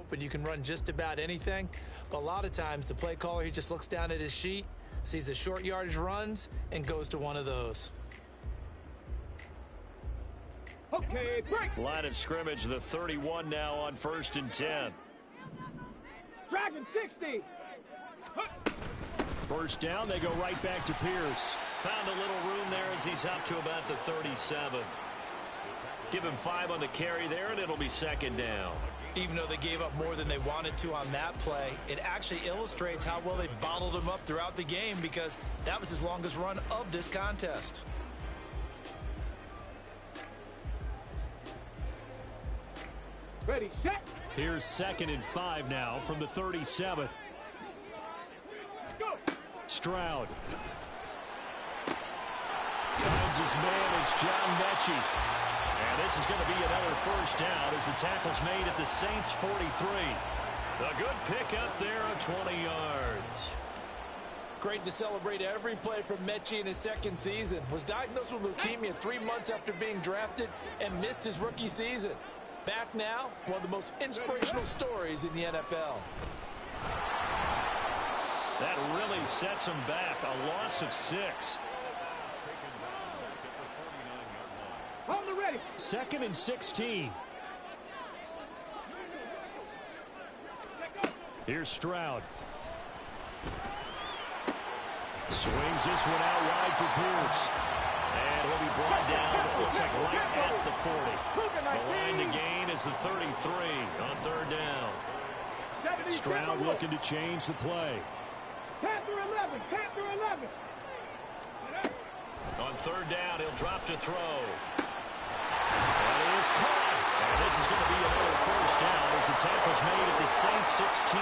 open, you can run just about anything. But a lot of times, the play caller, he just looks down at his sheet, sees the short yardage runs, and goes to one of those. Okay, break. Line of scrimmage, the 31 now on 1st and 10. Dragon 60. First down, they go right back to Pierce. Found a little room there as he's up to about the 37. Give him 5 on the carry there, and it'll be 2nd down. Even though they gave up more than they wanted to on that play, it actually illustrates how well they bottled him up throughout the game, because that was his longest run of this contest. Ready, set. Here's 2nd and 5 now from the 37. Go. Stroud. Finds his man. It's John Mechie. And this is going to be another first down as the tackle's made at the Saints 43. A good pickup there of 20 yards. Great to celebrate every play from Mechie in his 2nd season. Was diagnosed with leukemia 3 months after being drafted and missed his rookie season. Back now, one of the most inspirational stories in the NFL. That really sets him back. A loss of 6. On the ready. 2nd and 16. Here's Stroud. Swings this one out wide for Pierce. And he'll be brought down, looks like right at the 40. The line to gain is the 33 on 3rd down. Stroud looking to change the play. Panther 11, Panther 11. On 3rd down, he'll drop to throw. That is caught. And this is going to be another first down as the tackle's made at the Saints 16.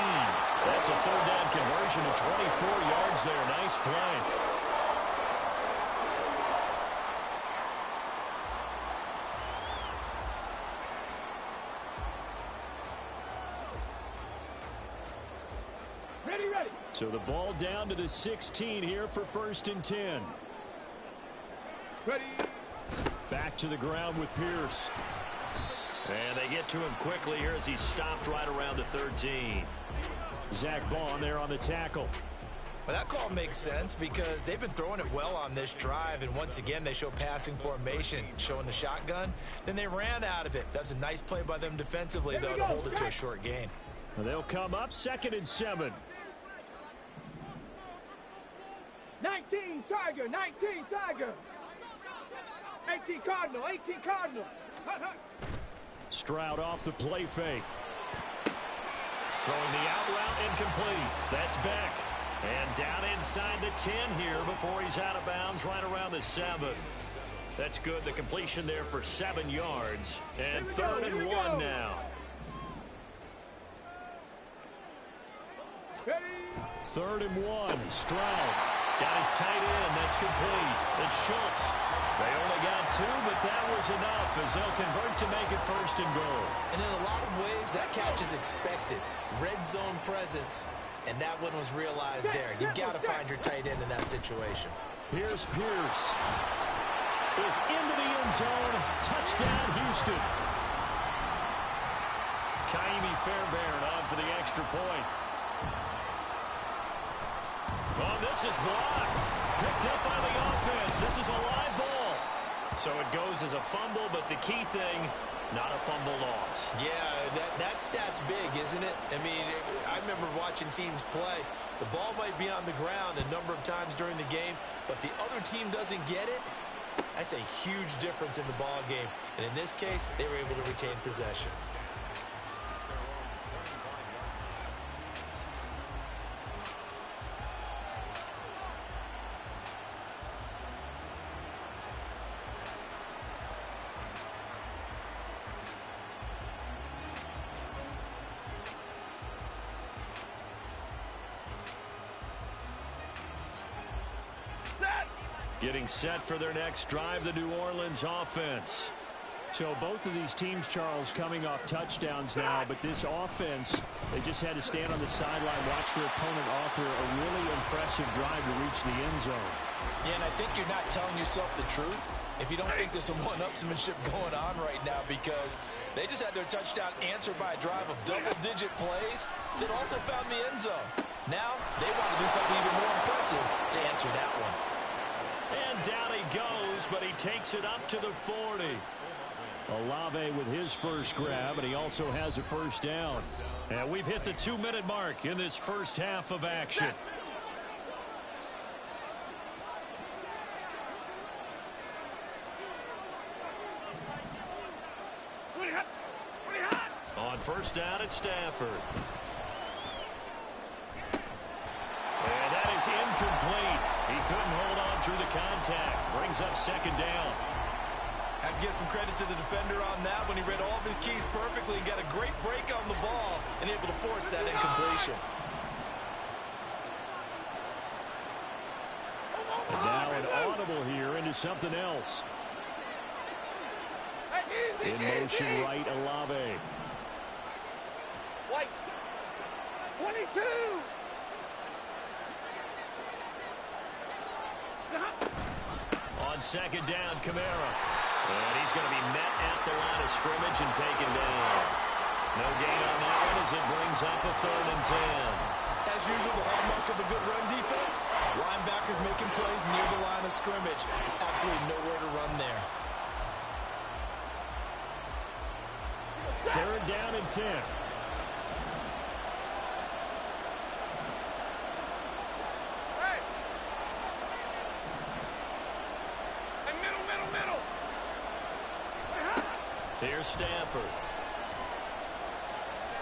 That's a 3rd down conversion of 24 yards there. Nice play. Ready, ready. So the ball down to the 16 here for 1st and 10. Ready. Back to the ground with Pierce. And they get to him quickly here as he's stopped right around the 13. Zach Bond there on the tackle. Well, that call makes sense because they've been throwing it well on this drive, and once again they show passing formation, showing the shotgun. Then they ran out of it. That's a nice play by them defensively, though, to hold it to a short gain. Well, they'll come up 2nd and 7. 19 Tiger, 19 Tiger. 18 Cardinal, 18 Cardinal. Stroud off the play fake. Throwing the out route incomplete. That's Beck. And down inside the 10 here before he's out of bounds right around the 7. That's good. The completion there for 7 yards. And 3rd and 1 now. Ready. 3rd and 1. Stroud. Got his tight end. That's complete. It's Schultz. They only got 2, but that was enough as they'll convert to make it 1st and goal. And in a lot of ways, that catch is expected. Red zone presence, and that one was realized there. You've got to find your tight end in that situation. Here's Pierce. Is into the end zone. Touchdown, Houston. Kaimi Fairbairn on for the extra point. Oh, this is blocked. Picked up by the offense. This is a live ball. So it goes as a fumble, but the key thing, not a fumble loss. Yeah, that stat's big, isn't it? I mean, I remember watching teams play. The ball might be on the ground a number of times during the game, but the other team doesn't get it. That's a huge difference in the ball game. And in this case, they were able to retain possession. Getting set for their next drive, the New Orleans offense. So both of these teams, Charles, coming off touchdowns now, but this offense, they just had to stand on the sideline, watch their opponent offer a really impressive drive to reach the end zone. Yeah, and I think you're not telling yourself the truth if you don't think there's some one-upsmanship going on right now, because they just had their touchdown answered by a drive of double-digit plays that also found the end zone. Now they want to do something even more impressive to answer that one. And down he goes, but he takes it up to the 40. Olave with his first grab, and he also has a first down. And we've hit the 2-minute mark in this first half of action. On first down, it's Stafford. And that is incomplete. He couldn't hold on through the contact. Brings up second down. I have to give some credit to the defender on that when he read all of his keys perfectly and got a great break on the ball and able to force that incompletion. And now an audible here into something else. In motion right, Olave. White. 22. On second down, Kamara. And he's going to be met at the line of scrimmage and taken down. No gain on that one as it brings up a 3rd and 10. As usual, the hallmark of a good run defense, linebackers making plays near the line of scrimmage. Absolutely nowhere to run there. 3rd down and 10. Here's Stafford.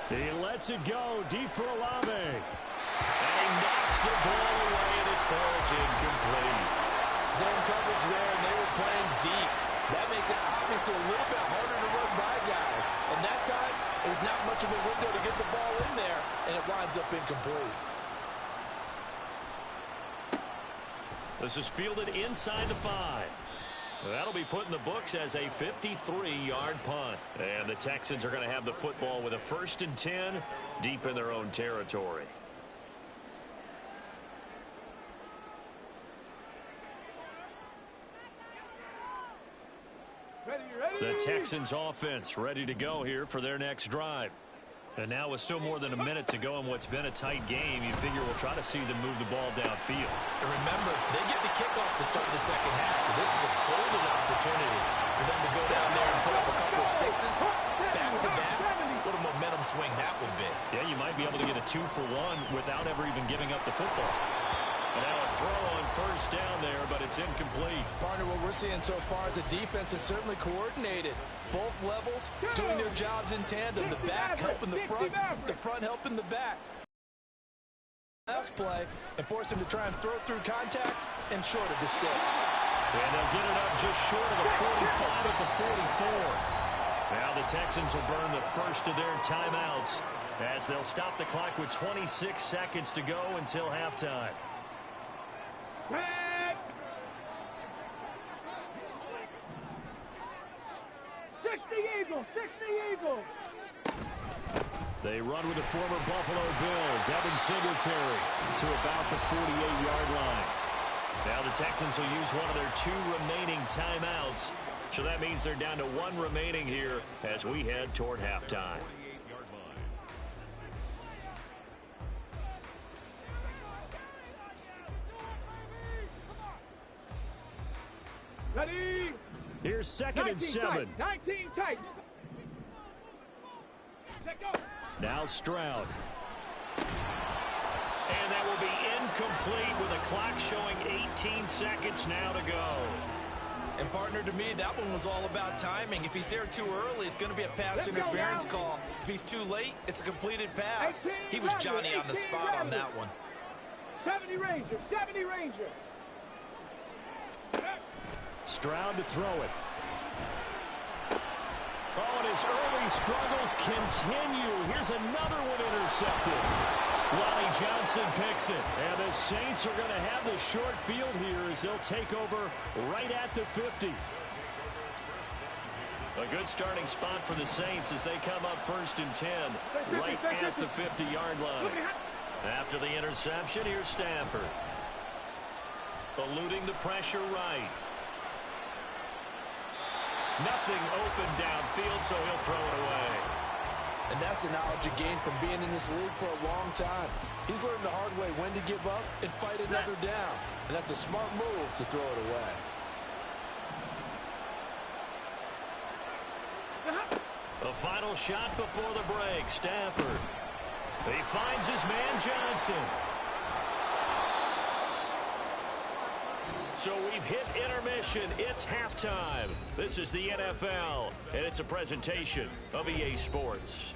He lets it go deep for Olave. And he knocks the ball away, and it falls incomplete. Zone coverage there, and they were playing deep. That makes it obviously a little bit harder to run by guys. And that time, it was not much of a window to get the ball in there, and it winds up incomplete. This is fielded inside the 5. That'll be put in the books as a 53-yard punt. And the Texans are going to have the football with a 1st and 10 deep in their own territory. Ready. The Texans offense ready to go here for their next drive. And now with still more than a minute to go in what's been a tight game, you figure we'll try to see them move the ball downfield. And remember, they get the kickoff to start the second half, so this is a golden opportunity for them to go down there and put up a couple of sixes back-to-back. What a momentum swing that would be. Yeah, you might be able to get a 2-for-1 without ever even giving up the football. And now a throw on first down there, but it's incomplete. Partner, what we're seeing so far is the defense is certainly coordinated. Both levels doing their jobs in tandem. The back helping the front helping the back. Last play and force him to try and throw through contact and short of the sticks. And they'll get it up just short of the 45 at the 44. Now the Texans will burn the first of their timeouts as they'll stop the clock with 26 seconds to go until halftime. 60 Eagles. They run with the former Buffalo Bill, Devin Singletary, to about the 48-yard line. Now the Texans will use one of their 2 remaining timeouts. So that means they're down to 1 remaining here as we head toward halftime. Ready. Here's 2nd and 7. 19 tight. Let go. Now Stroud. And that will be incomplete with a clock showing 18 seconds now to go. And partner, to me, that one was all about timing. If he's there too early, it's going to be a pass interference call. If he's too late, it's a completed pass. He was Johnny on the spot on that one. 70 Ranger. Stroud to throw it. Oh, and his early struggles continue. Here's another one intercepted. Wally Johnson picks it. And the Saints are going to have the short field here as they'll take over right at the 50. A good starting spot for the Saints as they come up 1st and 10 right at the 50-yard line. After the interception, here's Stafford. Eluding the pressure right. Nothing open downfield, so he'll throw it away. And that's the knowledge he gained from being in this league for a long time. He's learned the hard way when to give up and fight another down. And that's a smart move to throw it away. The final shot before the break, Stafford. He finds his man Johnson. So we've hit intermission. It's halftime. This is the NFL, and it's a presentation of EA Sports.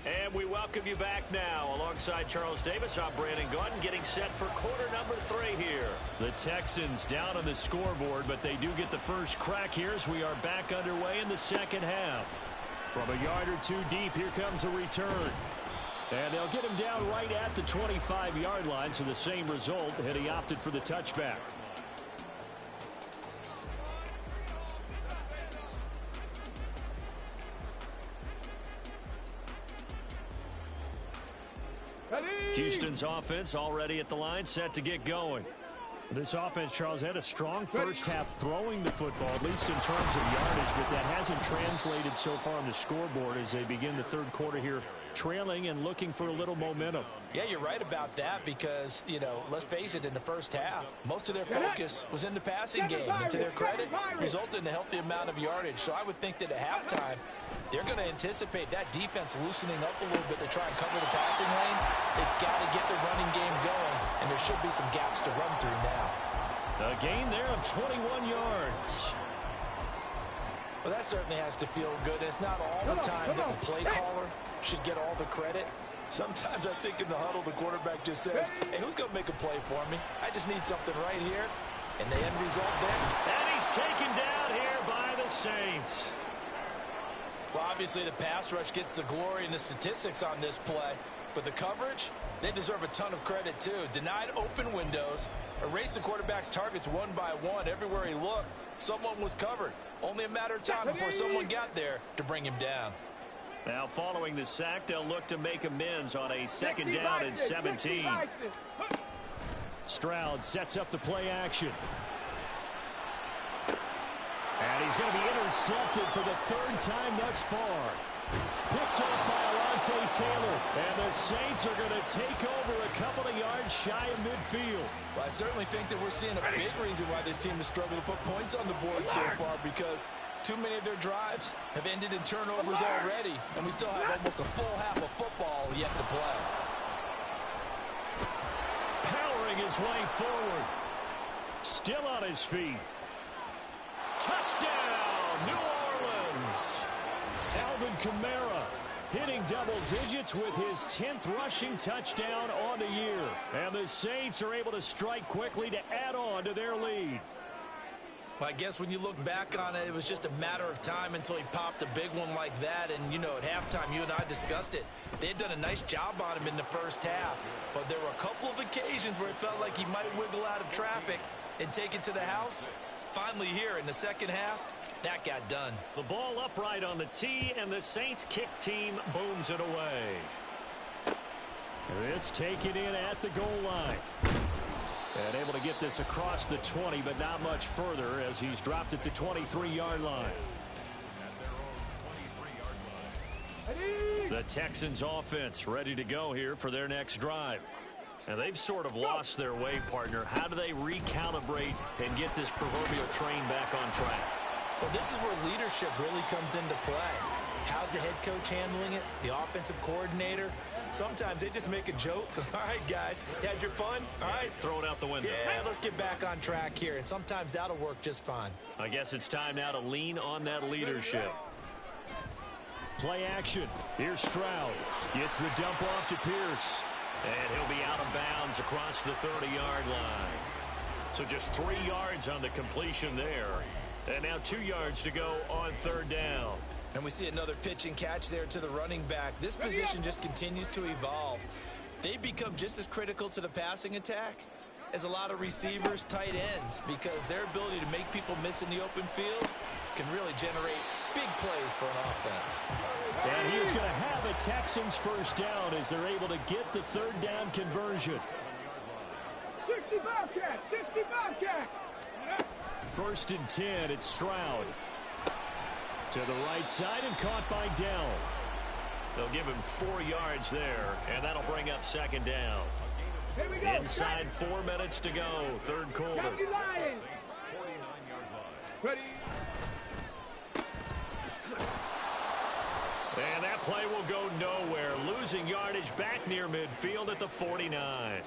And we welcome you back now. Alongside Charles Davis, I'm Brandon Gaudin, getting set for quarter number 3 here. The Texans down on the scoreboard, but they do get the first crack here as we are back underway in the second half. From a yard or two deep, here comes a return. And they'll get him down right at the 25-yard line, so the same result, and he opted for the touchback. Houston's offense already at the line, set to get going. This offense, Charles, had a strong first half throwing the football, at least in terms of yardage, but that hasn't translated so far on the scoreboard as they begin the third quarter here, trailing and looking for a little momentum. Yeah, you're right about that because, you know, let's face it, in the first half, most of their focus was in the passing game. And to their credit, resulted in a healthy amount of yardage. So I would think that at halftime, they're going to anticipate that defense loosening up a little bit to try and cover the passing lanes. They've got to get the running game going, and there should be some gaps to run through now. A gain there of 21 yards. Well, that certainly has to feel good. It's not all the time that the play caller should get all the credit. Sometimes I think in the huddle, the quarterback just says, hey, who's going to make a play for me? I just need something right here. And the end result there. And he's taken down here by the Saints. Well, obviously the pass rush gets the glory and the statistics on this play. But the coverage, they deserve a ton of credit too. Denied open windows, erased the quarterback's targets one by one. Everywhere he looked, someone was covered. Only a matter of time before someone got there to bring him down. Now following the sack, they'll look to make amends on a second down and 17. Stroud sets up the play action. And he's going to be intercepted for the third time thus far. Picked off by Alontae Taylor. And the Saints are going to take over a couple of yards shy of midfield. Well, I certainly think that we're seeing a big reason why this team has struggled to put points on the board so far, because too many of their drives have ended in turnovers already, and we still have almost a full half of football yet to play. Powering his way forward. Still on his feet. Touchdown, New Orleans. Alvin Kamara hitting double digits with his 10th rushing touchdown on the year. And the Saints are able to strike quickly to add on to their lead. Well, I guess when you look back on it, it was just a matter of time until he popped a big one like that. And, you know, at halftime, you and I discussed it. They had done a nice job on him in the first half. But there were a couple of occasions where it felt like he might wiggle out of traffic and take it to the house. Finally here in the second half, that got done. The ball upright on the tee, and the Saints kick team booms it away. This taken in at the goal line. And able to get this across the 20, but not much further as he's dropped it to 23-yard line. The Texans offense ready to go here for their next drive. And they've sort of lost their way, partner. How do they recalibrate and get this proverbial train back on track? Well, this is where leadership really comes into play. How's the head coach handling it? The offensive coordinator? Sometimes they just make a joke. All right, guys, you had your fun? All right. Throw it out the window. Yeah, let's get back on track here. And sometimes that'll work just fine. I guess it's time now to lean on that leadership. Play action. Here's Stroud. Gets the dump off to Pierce. And he'll be out of bounds across the 30-yard line. So just 3 yards on the completion there. And now 2 yards to go on third down. And we see another pitch and catch there to the running back. This position just continues to evolve. They become just as critical to the passing attack as a lot of receivers, tight ends, because their ability to make people miss in the open field can really generate big plays for an offense. And he is going to have a Texans first down as they're able to get the third down conversion. Bobcat. 60 Bobcat. First and 10, it's Stroud. To the right side and caught by Dell. They'll give him 4 yards there, and that'll bring up second down. Here we go. Inside 4 minutes to go, third quarter. County Lions. Ready. And that play will go nowhere. Losing yardage back near midfield at the 49.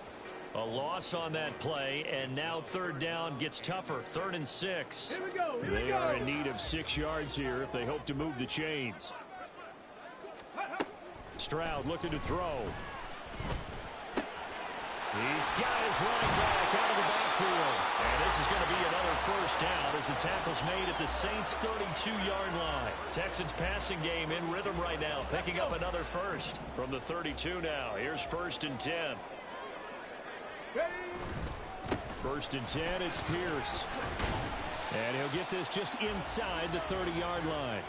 A loss on that play, and now third down gets tougher. 3rd and 6. Here we go. Here we They go. are in need of 6 yards here if they hope to move the chains. Stroud looking to throw. He's got his running back out of the backfield. And this is going to be another first down as the tackle's made at the Saints' 32-yard line. Texans passing game in rhythm right now, picking up another first from the 32 now. Here's 1st and 10. Ready. 1st and 10, it's Pierce. And he'll get this just inside the 30-yard line.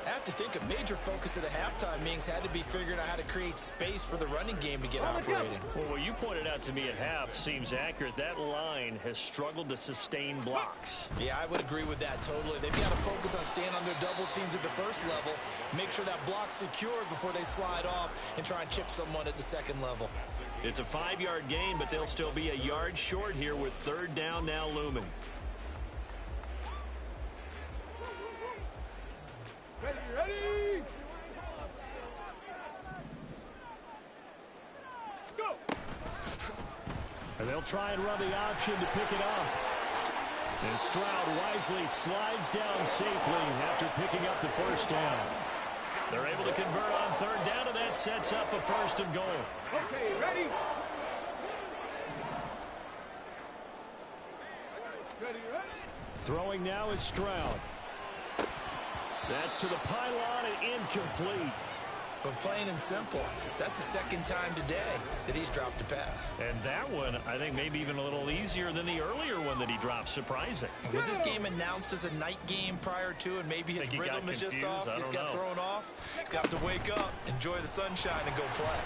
I have to think a major focus of the halftime meetings had to be figuring out how to create space for the running game to get operating. Well, what you pointed out to me at half seems accurate. That line has struggled to sustain blocks. Yeah, I would agree with that totally. They've got to focus on staying on their double teams at the first level, make sure that block's secured before they slide off and try and chip someone at the second level. It's a 5-yard gain, but they'll still be a yard short here with third down now looming. Ready, ready. Go. And they'll try and run the option to pick it up. And Stroud wisely slides down safely after picking up the first down. They're able to convert on third down, and that sets up a 1st and goal. Okay, ready. Ready, ready. Throwing now is Stroud. That's to the pylon and incomplete. But plain and simple, that's the second time today that he's dropped a pass. And that one, I think, maybe even a little easier than the earlier one that he dropped. Surprising. Was this game announced as a night game prior to, and maybe his rhythm is just off? He's got thrown off. He's got to wake up, enjoy the sunshine, and go play.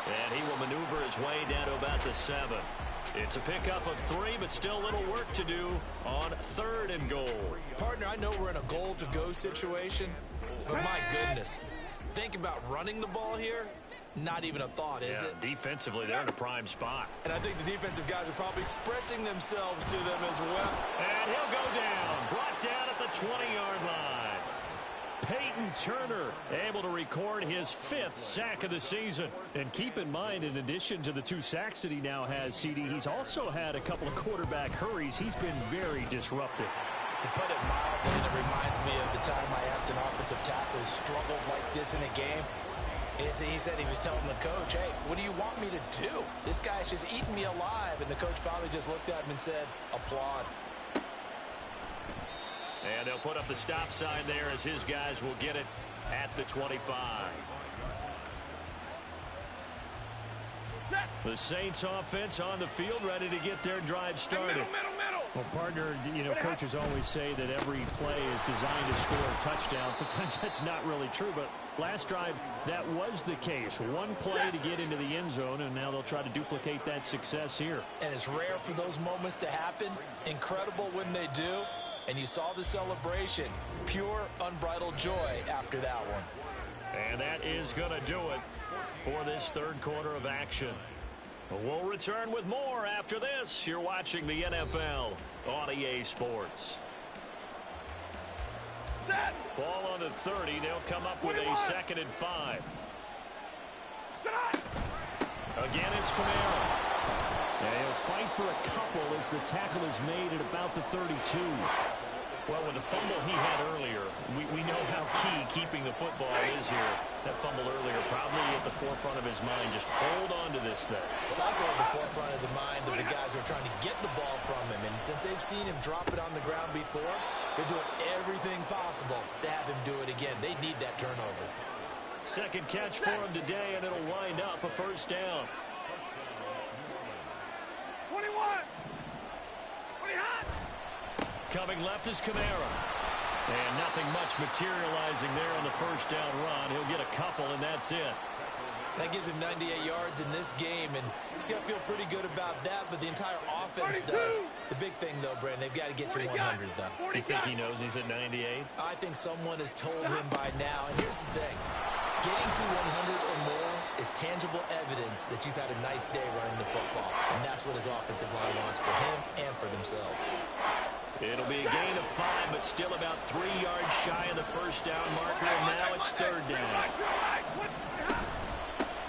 And he will maneuver his way down to about the 7. It's a pickup of 3, but still a little work to do on 3rd and goal. Partner, I know we're in a goal-to-go situation, but my goodness. Think about running the ball here. Not even a thought, is it? Defensively, they're in a prime spot. And I think the defensive guys are probably expressing themselves to them as well. And he'll go down. Brought down at the 20-yard line. Peyton Turner able to record his 5th sack of the season. And keep in mind, in addition to the 2 sacks that he now has, CD, he's also had a couple of quarterback hurries. He's been very disruptive. To put it mildly, it reminds me of the time I asked an offensive tackle who struggled like this in a game. He said he was telling the coach, hey, what do you want me to do? This guy's just eating me alive. And the coach finally just looked at him and said, applaud. And they'll put up the stop sign there as his guys will get it at the 25. The Saints offense on the field ready to get their drive started. Middle. Well, partner, you know, coaches always say that every play is designed to score a touchdown. Sometimes that's not really true, but last drive, that was the case. One play to get into the end zone, and now they'll try to duplicate that success here. And it's rare for those moments to happen. Incredible when they do. And you saw the celebration. Pure, unbridled joy after that one. And that is going to do it for this third quarter of action. We'll return with more after this. You're watching the NFL on EA Sports. Ball on the 30. They'll come up with a 2nd and 5. Again, it's Kamara. And he'll fight for a couple as the tackle is made at about the 32. Well, with the fumble he had earlier, we know how key keeping the football is here. That fumble earlier probably at the forefront of his mind. Just hold on to this thing. It's also at the forefront of the mind of the guys who are trying to get the ball from him. And since they've seen him drop it on the ground before, they're doing everything possible to have him do it again. They need that turnover. Second catch for him today, and it'll wind up a 1st down. 21. Coming left is Kamara. And nothing much materializing there on the 1st down run. He'll get a couple, and that's it. That gives him 98 yards in this game, and he's going to feel pretty good about that, but the entire offense does. The big thing, though, Brandon, they've got to get to 100, though. You think he knows he's at 98? I think someone has told him by now. And here's the thing. Getting to 100 or more is tangible evidence that you've had a nice day running the football. And that's what his offensive line wants for him and for themselves. It'll be a gain of 5, but still about 3 yards shy of the first down marker, and now it's third down.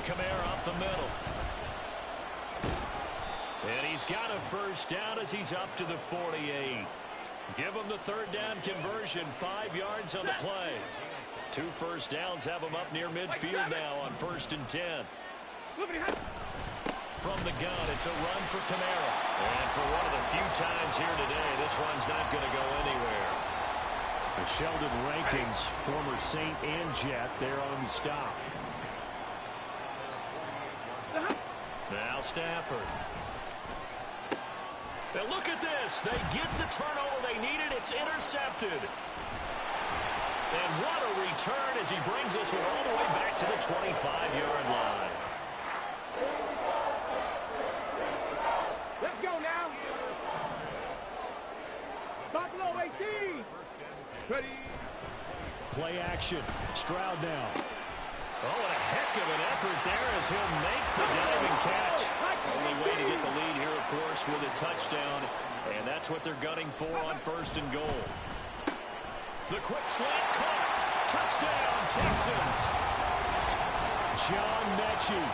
Kamara up the middle. And he's got a first down as he's up to the 48. Give him the third down conversion, 5 yards on the play. 2 first downs have him up near midfield now on 1st and 10. From the gun, it's a run for Kamara. And for one of the few times here today, this run's not going to go anywhere. The Sheldon Rankins, former Saint and Jet, there on the stop. Now Stafford. Now look at this. They get the turnover they needed. It's intercepted. And what a return as he brings us all the way back to the 25-yard line. Let's go now. Buffalo 18. Ready. Play action. Stroud now. Oh, and a heck of an effort there as he'll make the diving catch. Only way to get the lead here, of course, with a touchdown. And that's what they're gunning for on 1st and goal. The quick slant caught. Touchdown, Texans. John Mechie,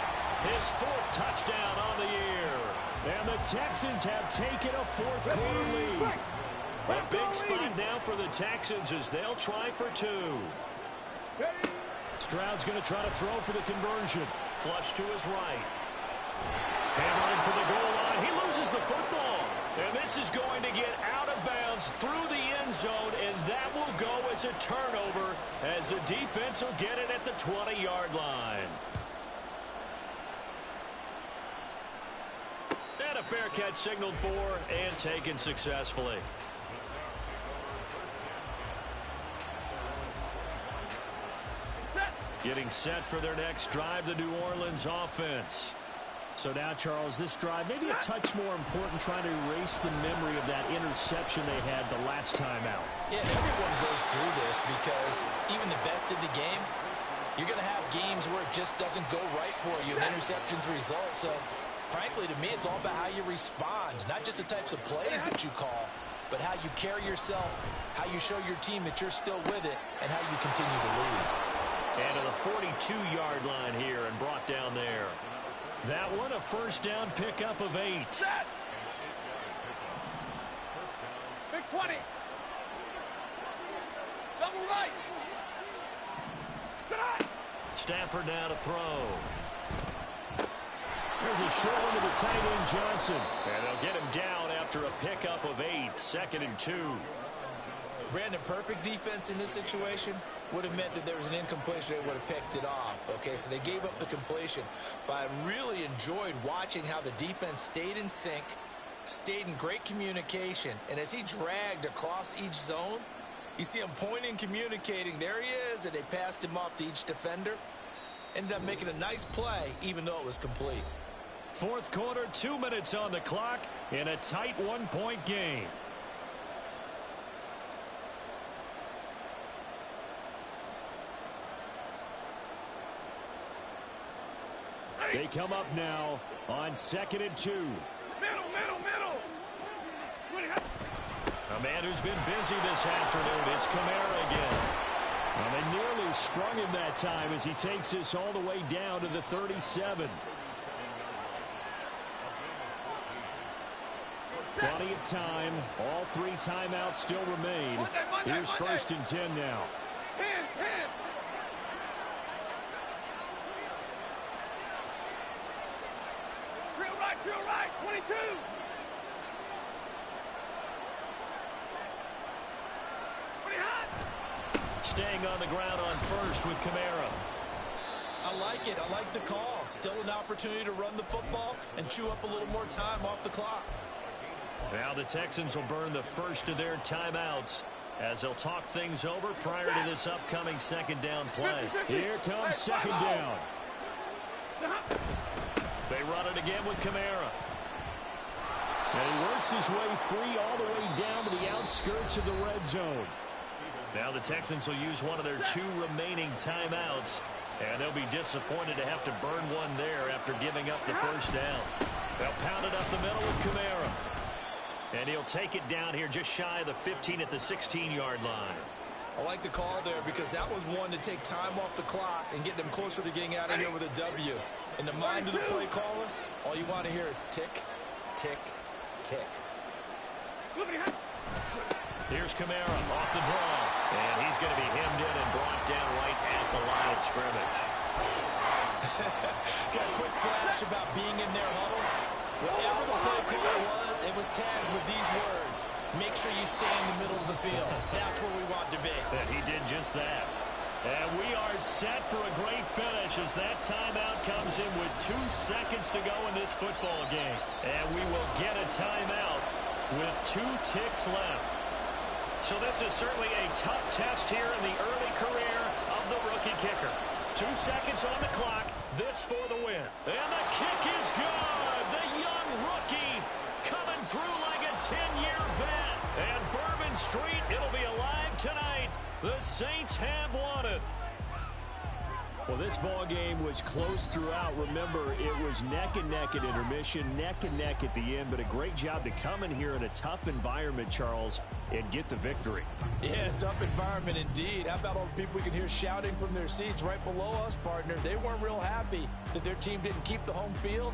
his 4th touchdown on the year. And the Texans have taken a 4th quarter lead. A big spot now for the Texans as they'll try for 2. Stroud's going to try to throw for the conversion. Flush to his right. Hammering for the goal line. He loses the football. And this is going to get out of bounds through the end zone, and that will go as a turnover as the defense will get it at the 20-yard line. And a fair catch signaled for and taken successfully. Getting set for their next drive, the New Orleans offense. So now, Charles, this drive maybe a touch more important, trying to erase the memory of that interception they had the last time out. Yeah, everyone goes through this because even the best in the game, you're going to have games where it just doesn't go right for you, and interceptions result. So, frankly, to me, it's all about how you respond, not just the types of plays that you call, but how you carry yourself, how you show your team that you're still with it, and how you continue to lead. And to the 42-yard line here and brought down there. That one a first down pickup of 8. Set. Big 20. Double right. Stafford now to throw. There's a short one to the tight end, Johnson. And they'll get him down after a pickup of 8. 2nd and 2. Brandon, perfect defense in this situation would have meant that there was an incompletion. They would have picked it off. Okay, so they gave up the completion. But I really enjoyed watching how the defense stayed in sync, stayed in great communication. And as he dragged across each zone, you see him pointing, communicating. There he is, and they passed him off to each defender. Ended up making a nice play, even though it was complete. 4th quarter, 2 minutes on the clock in a tight 1-point game. They come up now on 2nd and 2. Middle. A man who's been busy this afternoon. It's Kamara again. Well, they nearly sprung him that time as he takes this all the way down to the 37. Plenty of time. All 3 timeouts still remain. Here's 1st and 10 now. 10. Drill right, 22. Staying on the ground on 1st with Kamara. I like it. I like the call. Still an opportunity to run the football and chew up a little more time off the clock. Now the Texans will burn the first of their timeouts as they'll talk things over prior to this upcoming 2nd down play. Here comes 2nd down. They run it again with Kamara. And he works his way free all the way down to the outskirts of the red zone. Now the Texans will use one of their 2 remaining timeouts. And they'll be disappointed to have to burn one there after giving up the first down. They'll pound it up the middle with Kamara. And he'll take it down here just shy of the 15 at the 16-yard line. I like the call there because that was one to take time off the clock and get them closer to getting out of here with a W. In the mind of the play caller, all you want to hear is tick, tick, tick. Here's Kamara off the draw. And he's going to be hemmed in and brought down right at the line of scrimmage. Got a quick flash about being in their huddle. Whatever the play caller was, it was tagged with these words. Make sure you stay in the middle of the field. That's where we want to be. And he did just that. And we are set for a great finish as that timeout comes in with 2 seconds to go in this football game. And we will get a timeout with 2 ticks left. So this is certainly a tough test here in the early career of the rookie kicker. 2 seconds on the clock. This for the win. And the kick is good. The young rookie coming through like a 10-year vet. And Bourbon Street, it'll be alive tonight. The Saints have won it. Well, this ball game was close throughout. Remember, it was neck and neck at intermission, neck and neck at the end, but a great job to come in here in a tough environment, Charles, and get the victory. Yeah, tough environment indeed. How about all the people we can hear shouting from their seats right below us, partner? They weren't real happy that their team didn't keep the home field.